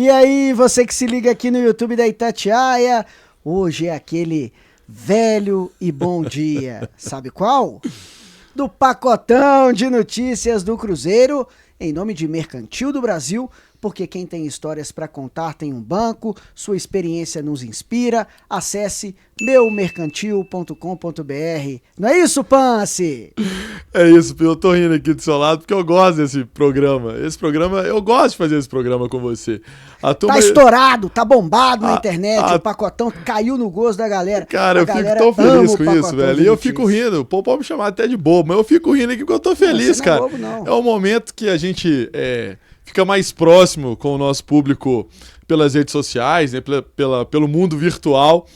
E aí, você que se liga aqui no YouTube da Itatiaia, hoje é aquele velho e bom dia. Sabe qual? Do pacotão de notícias do Cruzeiro, em nome de Mercantil do Brasil, porque quem tem histórias para contar tem um banco, sua experiência nos inspira. Acesse meumercantil.com.br. Não é isso, Pance? É isso, Pio. Eu tô rindo aqui do seu lado porque eu gosto desse programa. Eu gosto de fazer esse programa com você. Tá estourado, tá bombado na internet, o pacotão caiu no gosto da galera. Cara, eu fico tão feliz com isso, velho. E eu fico rindo. Pode me chamar até de bobo, mas eu fico rindo aqui porque eu tô feliz, cara. Não é bobo, não. É o momento que a gente fica mais próximo com o nosso público pelas redes sociais, né, pelo mundo virtual.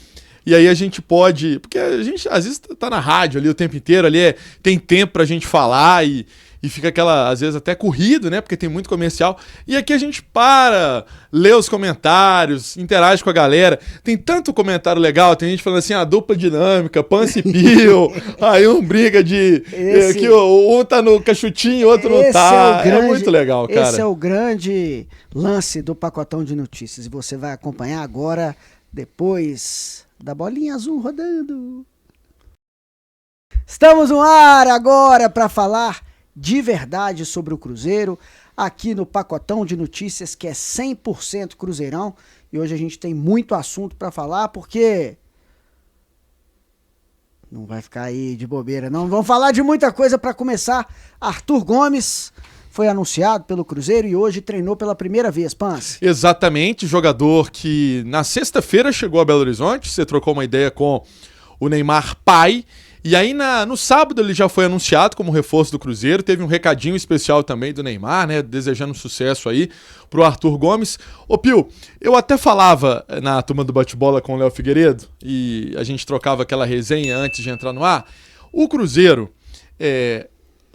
E aí a gente pode... Porque a gente, às vezes, tá na rádio ali o tempo inteiro, ali tem tempo pra gente falar e fica aquela, às vezes, até corrido, né? Porque tem muito comercial. E aqui a gente lê os comentários, interage com a galera. Tem tanto comentário legal, tem gente falando assim, dupla dinâmica, Pance e Pio, aí um briga de... que um tá no cachutinho, outro não tá. É muito legal, cara. Esse é o grande lance do pacotão de notícias. E você vai acompanhar agora, depois da bolinha azul rodando. Estamos no ar agora para falar de verdade sobre o Cruzeiro, aqui no pacotão de notícias que é 100% Cruzeirão. E hoje a gente tem muito assunto para falar, porque não vai ficar aí de bobeira, não. Vamos falar de muita coisa. Para começar. Arthur Gomes foi anunciado pelo Cruzeiro e hoje treinou pela primeira vez, Pance. Exatamente, jogador que na sexta-feira chegou a Belo Horizonte, você trocou uma ideia com o Neymar pai, e aí no sábado ele já foi anunciado como reforço do Cruzeiro, teve um recadinho especial também do Neymar, né, desejando sucesso aí pro Arthur Gomes. Ô Pio, eu até falava na turma do bate-bola com o Léo Figueiredo, e a gente trocava aquela resenha antes de entrar no ar, o Cruzeiro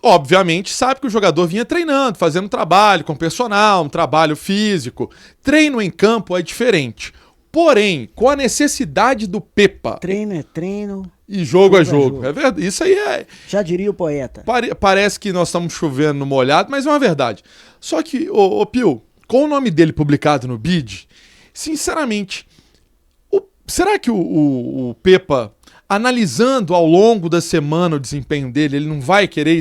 obviamente sabe que o jogador vinha treinando, fazendo trabalho com personal, um trabalho físico. Treino em campo é diferente. Porém, com a necessidade do Pepa... Treino é treino... E jogo é jogo. É verdade. Isso aí é... Já diria o poeta. Parece que nós estamos chovendo no molhado, mas é uma verdade. Só que, ô Pio, com o nome dele publicado no BID, sinceramente, será que o Pepa... analisando ao longo da semana o desempenho dele, ele não vai querer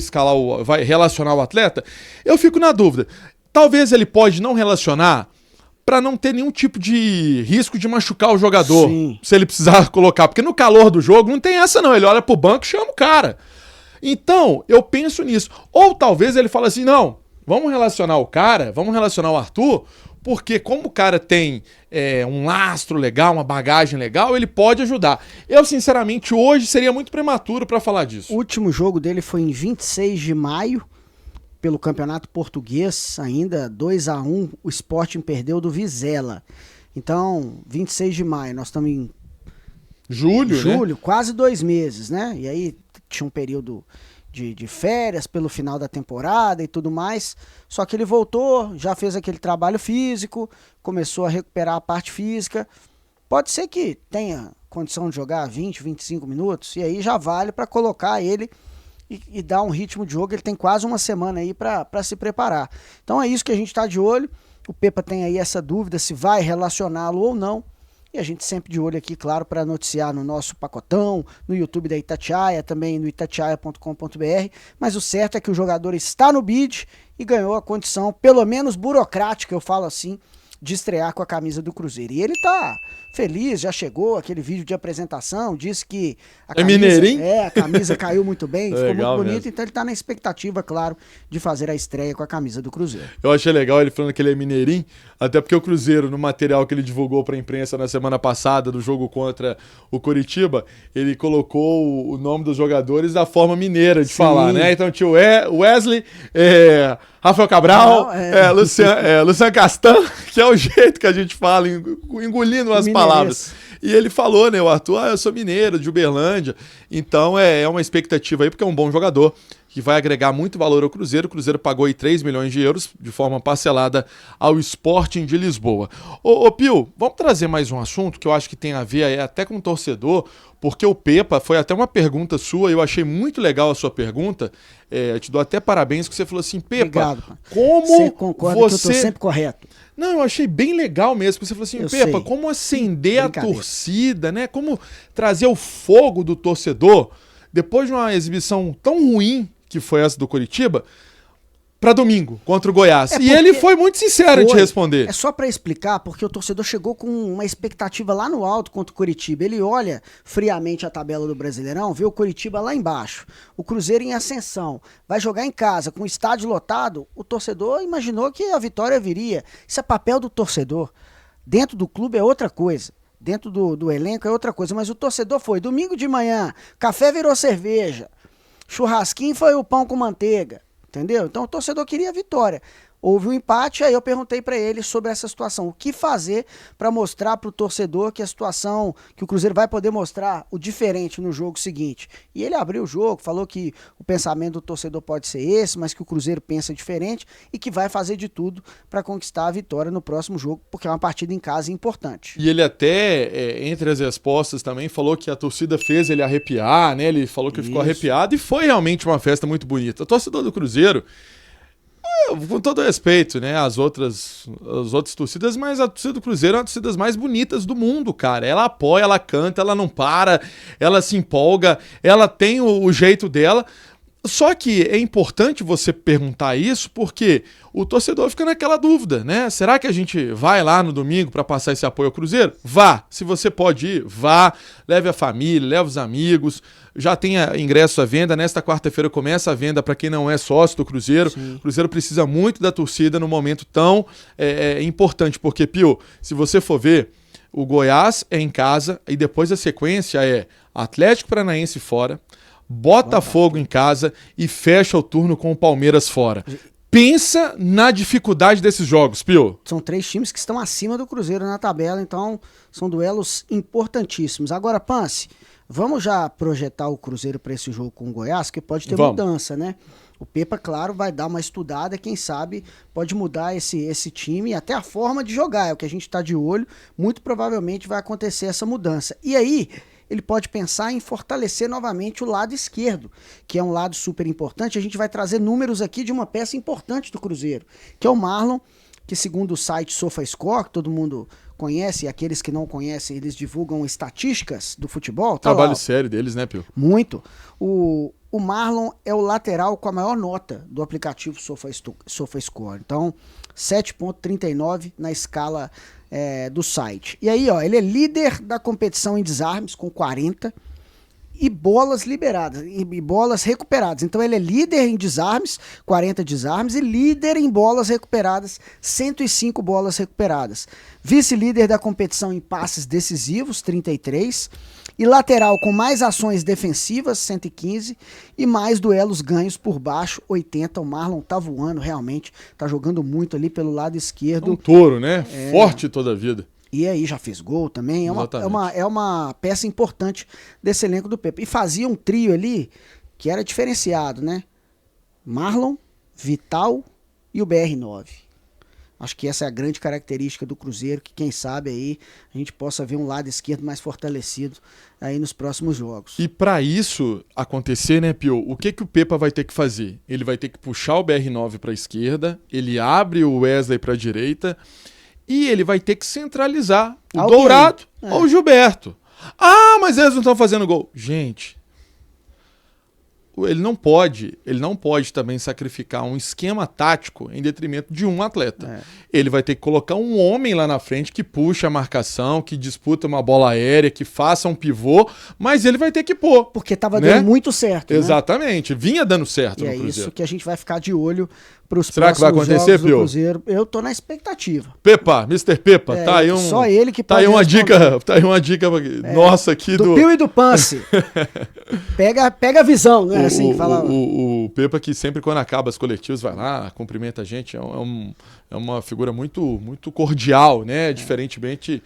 vai relacionar o atleta? Eu fico na dúvida. Talvez ele pode não relacionar para não ter nenhum tipo de risco de machucar o jogador. Sim. Se ele precisar colocar. Porque no calor do jogo não tem essa não. Ele olha pro banco e chama o cara. Então, eu penso nisso. Ou talvez ele fale assim, não, vamos relacionar o cara, vamos relacionar o Arthur, porque como o cara tem um lastro legal, uma bagagem legal, ele pode ajudar. Eu, sinceramente, hoje seria muito prematuro para falar disso. O último jogo dele foi em 26 de maio, pelo Campeonato Português, ainda 2-1, o Sporting perdeu do Vizela. Então, 26 de maio, nós estamos em julho, né? Quase 2 meses, né? E aí tinha um período de férias pelo final da temporada e tudo mais, só que ele voltou, já fez aquele trabalho físico, começou a recuperar a parte física, pode ser que tenha condição de jogar 20, 25 minutos, e aí já vale para colocar ele e dar um ritmo de jogo. Ele tem quase uma semana aí para se preparar, então é isso que a gente está de olho. O Pepa tem aí essa dúvida se vai relacioná-lo ou não. E a gente sempre de olho aqui, claro, para noticiar no nosso pacotão, no YouTube da Itatiaia, também no itatiaia.com.br. Mas o certo é que o jogador está no bid e ganhou a condição, pelo menos burocrática, eu falo assim, de estrear com a camisa do Cruzeiro. E ele tá feliz, já chegou, aquele vídeo de apresentação, disse que a camisa caiu muito bem, ficou muito bonito, mesmo. Então ele tá na expectativa, claro, de fazer a estreia com a camisa do Cruzeiro. Eu achei legal ele falando que ele é mineirinho, até porque o Cruzeiro, no material que ele divulgou pra imprensa na semana passada, do jogo contra o Coritiba, ele colocou o nome dos jogadores da forma mineira de falar, né? Então tinha o Wesley, Rafael Cabral, Luciano Castan, que é o jeito que a gente fala, engolindo as palavras. E ele falou, né, o Arthur, eu sou mineiro, de Uberlândia, então é uma expectativa aí, porque é um bom jogador. que vai agregar muito valor ao Cruzeiro. O Cruzeiro pagou aí 3 milhões de euros de forma parcelada ao Sporting de Lisboa. Ô Pio, vamos trazer mais um assunto que eu acho que tem a ver aí até com o torcedor, porque o Pepa, foi até uma pergunta sua, eu achei muito legal a sua pergunta, eu te dou até parabéns, que você falou assim, Pepa, Obrigado, como você concorda que eu tô sempre correto? Não, eu achei bem legal mesmo, que você falou assim, Pepa, como acender a torcida, né? Como trazer o fogo do torcedor, depois de uma exibição tão ruim que foi essa do Coritiba, para domingo, contra o Goiás. E ele foi muito sincero em te responder. É só para explicar, porque o torcedor chegou com uma expectativa lá no alto contra o Coritiba. Ele olha friamente a tabela do Brasileirão, vê o Coritiba lá embaixo, o Cruzeiro em ascensão, vai jogar em casa com o estádio lotado, o torcedor imaginou que a vitória viria. Isso é papel do torcedor. Dentro do clube é outra coisa. Dentro do elenco é outra coisa. Mas o torcedor foi domingo de manhã, café virou cerveja, churrasquinho foi o pão com manteiga. Entendeu? Então o torcedor queria a vitória. Houve um empate, aí eu perguntei para ele sobre essa situação. O que fazer para mostrar para o torcedor que a situação, que o Cruzeiro vai poder mostrar o diferente no jogo seguinte. E ele abriu o jogo, falou que o pensamento do torcedor pode ser esse, mas que o Cruzeiro pensa diferente e que vai fazer de tudo para conquistar a vitória no próximo jogo, porque é uma partida em casa importante. E ele até, entre as respostas também, falou que a torcida fez ele arrepiar, né? Ele falou que ficou arrepiado e foi realmente uma festa muito bonita. O torcedor do Cruzeiro, com todo respeito, né, as outras torcidas, mas a torcida do Cruzeiro é uma das torcidas mais bonitas do mundo, cara. Ela apoia, ela canta, ela não para, ela se empolga, ela tem o jeito dela. Só que é importante você perguntar isso porque o torcedor fica naquela dúvida, né? Será que a gente vai lá no domingo para passar esse apoio ao Cruzeiro? Vá. Se você pode ir, vá. Leve a família, leve os amigos. Já tem ingresso à venda. Nesta quarta-feira começa a venda para quem não é sócio do Cruzeiro. Sim. O Cruzeiro precisa muito da torcida num momento tão importante. Porque, Pio, se você for ver, o Goiás é em casa e depois a sequência é Atlético Paranaense fora, Botafogo em casa e fecha o turno com o Palmeiras fora. Pensa na dificuldade desses jogos, Pio. São 3 times que estão acima do Cruzeiro na tabela, então são duelos importantíssimos. Agora, Pance, vamos já projetar o Cruzeiro para esse jogo com o Goiás, que pode ter mudança, né? O Pepa, claro, vai dar uma estudada, quem sabe pode mudar esse time, até a forma de jogar, é o que a gente está de olho, muito provavelmente vai acontecer essa mudança. E aí, ele pode pensar em fortalecer novamente o lado esquerdo, que é um lado super importante. A gente vai trazer números aqui de uma peça importante do Cruzeiro, que é o Marlon, que segundo o site SofaScore, que todo mundo conhece, e aqueles que não conhecem, eles divulgam estatísticas do futebol. Tá Trabalho lá, sério deles, né, Pio? Muito. O Marlon é o lateral com a maior nota do aplicativo SofaScore. Então, 7.39 na escala do site. E aí, ó, ele é líder da competição em desarmes com 40 e bolas liberadas, e bolas recuperadas. Então ele é líder em desarmes, 40 desarmes, e líder em bolas recuperadas, 105 bolas recuperadas. Vice-líder da competição em passes decisivos, 33, e lateral com mais ações defensivas, 115, e mais duelos ganhos por baixo, 80. O Marlon tá voando realmente, tá jogando muito ali pelo lado esquerdo. Um touro, né? Forte toda a vida. E aí já fez gol também, é uma peça importante desse elenco do Pepa. E fazia um trio ali que era diferenciado, né? Marlon, Vital e o BR9. Acho que essa é a grande característica do Cruzeiro, que quem sabe aí a gente possa ver um lado esquerdo mais fortalecido aí nos próximos jogos. E para isso acontecer, né, Pio, o que o Pepa vai ter que fazer? Ele vai ter que puxar o BR9 para a esquerda, ele abre o Wesley para a direita, e ele vai ter que centralizar o Dourado ou o Gilberto. Ah, mas eles não estão fazendo gol. Gente, ele não pode também sacrificar um esquema tático em detrimento de um atleta. Ele vai ter que colocar um homem lá na frente que puxa a marcação, que disputa uma bola aérea, que faça um pivô, mas ele vai ter que pôr. Porque estava dando muito certo, Exatamente, vinha dando certo no Cruzeiro. E é isso que a gente vai ficar de olho para os próximos jogos do Cruzeiro. Eu tô na expectativa. Pepa, Mr. Pepa, tá aí só ele que pode tá aí uma dica nossa aqui do Pio e do Pance. pega a visão, né? Assim, o Pepa, que sempre quando acaba as coletivas vai lá, cumprimenta a gente, é uma figura muito, muito cordial, né? Diferentemente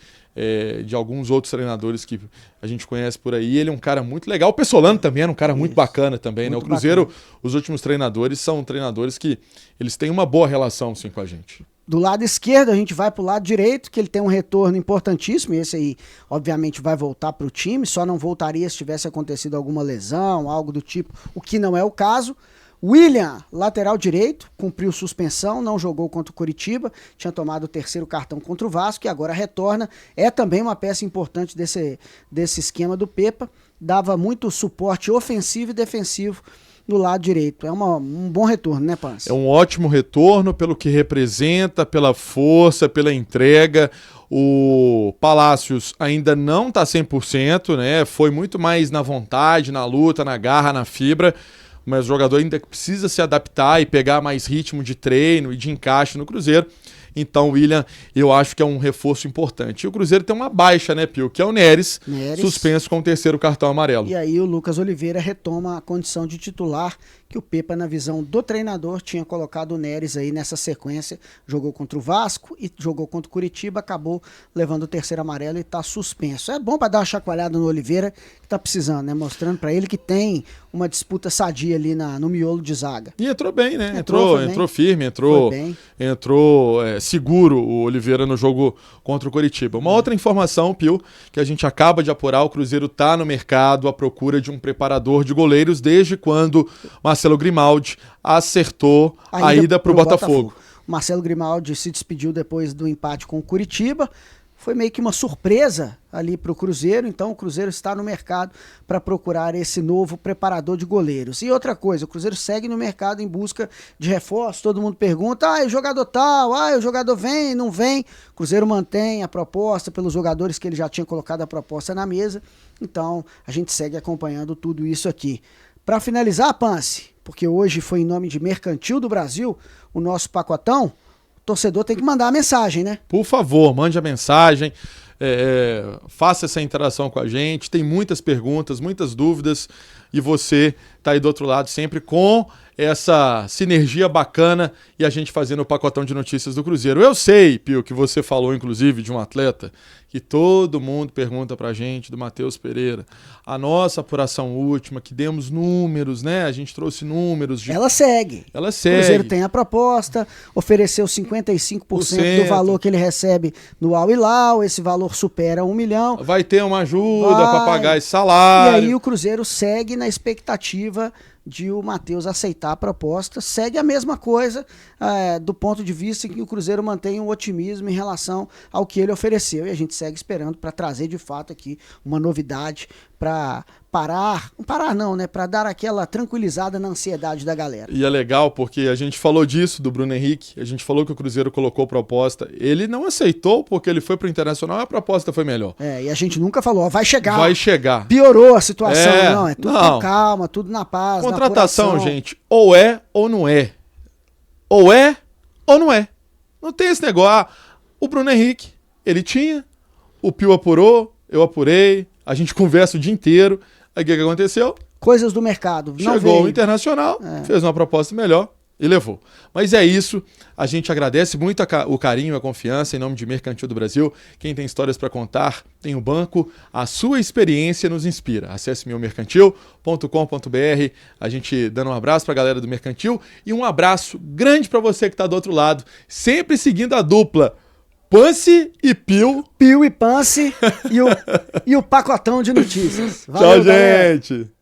de alguns outros treinadores que a gente conhece por aí. Ele é um cara muito legal. O Pessolano também era um cara muito bacana também, né? O Cruzeiro, os últimos treinadores são treinadores que eles têm uma boa relação, sim, com a gente. Do lado esquerdo, a gente vai para o lado direito, que ele tem um retorno importantíssimo, e esse aí, obviamente, vai voltar para o time, só não voltaria se tivesse acontecido alguma lesão, algo do tipo, o que não é o caso. William, lateral direito, cumpriu suspensão, não jogou contra o Coritiba, tinha tomado o 3º cartão contra o Vasco e agora retorna. É também uma peça importante desse esquema do Pepa, dava muito suporte ofensivo e defensivo do lado direito. É um bom retorno, né, Pans? É um ótimo retorno pelo que representa, pela força, pela entrega. O Palácios ainda não está 100%, né? Foi muito mais na vontade, na luta, na garra, na fibra, mas o jogador ainda precisa se adaptar e pegar mais ritmo de treino e de encaixe no Cruzeiro. Então, o William, eu acho que é um reforço importante. E o Cruzeiro tem uma baixa, né, Pio? Que é o Neres, suspenso com o 3º cartão amarelo. E aí o Lucas Oliveira retoma a condição de titular, que o Pepa, na visão do treinador, tinha colocado o Neres aí nessa sequência. Jogou contra o Vasco e jogou contra o Curitiba, acabou levando o 3º amarelo e está suspenso. É bom para dar uma chacoalhada no Oliveira, que tá precisando, né? Mostrando para ele que tem uma disputa sadia ali no miolo de zaga. E entrou bem, né? Entrou firme, entrou seguro o Oliveira no jogo contra o Coritiba. Uma outra informação, Pio, que a gente acaba de apurar, o Cruzeiro tá no mercado à procura de um preparador de goleiros desde quando Marcelo Grimaldi acertou a ida para o Botafogo. Marcelo Grimaldi se despediu depois do empate com o Curitiba. Foi meio que uma surpresa ali para o Cruzeiro, então o Cruzeiro está no mercado para procurar esse novo preparador de goleiros. E outra coisa, o Cruzeiro segue no mercado em busca de reforço, todo mundo pergunta, o jogador tal, o jogador vem, não vem. O Cruzeiro mantém a proposta pelos jogadores que ele já tinha colocado a proposta na mesa, então a gente segue acompanhando tudo isso aqui. Para finalizar, Pance, porque hoje foi em nome de Mercantil do Brasil, o nosso pacotão, o torcedor tem que mandar a mensagem, né? Por favor, mande a mensagem, faça essa interação com a gente, tem muitas perguntas, muitas dúvidas, e você tá aí do outro lado sempre com essa sinergia bacana e a gente fazendo o pacotão de notícias do Cruzeiro. Eu sei, Pio, que você falou inclusive de um atleta que todo mundo pergunta pra gente, do Matheus Pereira. A nossa apuração última, que demos números, né? A gente trouxe números. Ela segue. Ela segue. O Cruzeiro tem a proposta, ofereceu 55% do valor que ele recebe no Al Hilal, esse valor supera 1 milhão. Vai ter uma ajuda para pagar esse salário. E aí o Cruzeiro segue na expectativa de o Matheus aceitar a proposta, segue a mesma coisa do ponto de vista em que o Cruzeiro mantém um otimismo em relação ao que ele ofereceu, e a gente segue esperando para trazer de fato aqui uma novidade para para dar aquela tranquilizada na ansiedade da galera. E é legal porque a gente falou disso do Bruno Henrique, a gente falou que o Cruzeiro colocou proposta, ele não aceitou porque ele foi pro Internacional e a proposta foi melhor. E a gente nunca falou, vai chegar. Vai chegar. Piorou a situação, não, tudo com calma, tudo na paz, contratação, gente, ou é ou não é. Ou é ou não é. Não tem esse negócio. O Bruno Henrique, ele tinha, o Pio apurou, eu apurei, a gente conversa o dia inteiro. Aí o que aconteceu? Coisas do mercado. Chegou o Internacional, fez uma proposta melhor e levou. Mas é isso, a gente agradece muito o carinho, a confiança em nome de Mercantil do Brasil. Quem tem histórias para contar, tem o banco, a sua experiência nos inspira. Acesse meumercantil.com.br, a gente dando um abraço para a galera do Mercantil e um abraço grande para você que está do outro lado, sempre seguindo a dupla Pance e Pio. Pio e Pance e o pacotão de notícias. Valeu, tchau, gente! Galera.